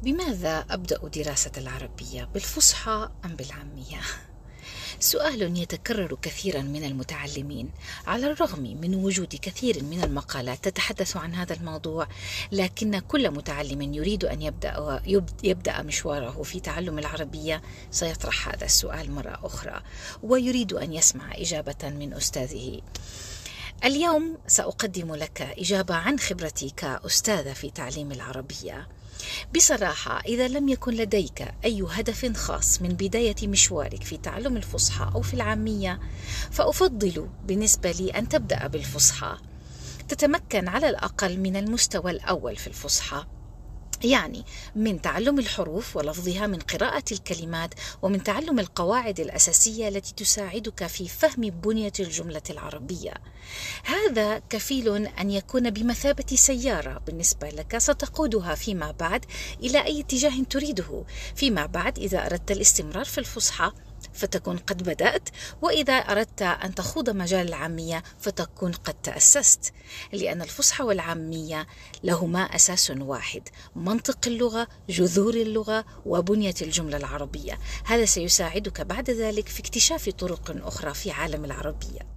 بماذا أبدأ دراسة العربية؟ بالفصحى أم بالعامية؟ سؤال يتكرر كثيرا من المتعلمين، على الرغم من وجود كثير من المقالات تتحدث عن هذا الموضوع، لكن كل متعلم يريد أن يبدأ مشواره في تعلم العربية سيطرح هذا السؤال مرة أخرى، ويريد أن يسمع إجابة من أستاذه. اليوم سأقدم لك إجابة عن خبرتي كأستاذة في تعليم العربية. بصراحة، إذا لم يكن لديك أي هدف خاص من بداية مشوارك في تعلم الفصحى أو في العامية، فأفضل بالنسبة لي أن تبدأ بالفصحى. تتمكن على الأقل من المستوى الأول في الفصحى، يعني من تعلم الحروف ولفظها، من قراءة الكلمات، ومن تعلم القواعد الأساسية التي تساعدك في فهم بنية الجملة العربية. هذا كفيل أن يكون بمثابة سيارة بالنسبة لك ستقودها فيما بعد إلى أي اتجاه تريده. فيما بعد إذا أردت الاستمرار في الفصحى فتكون قد بدأت، وإذا أردت أن تخوض مجال العامية فتكون قد تأسست، لأن الفصحى والعامية لهما أساس واحد: منطق اللغة، جذور اللغة، وبنية الجملة العربية. هذا سيساعدك بعد ذلك في اكتشاف طرق أخرى في عالم العربية.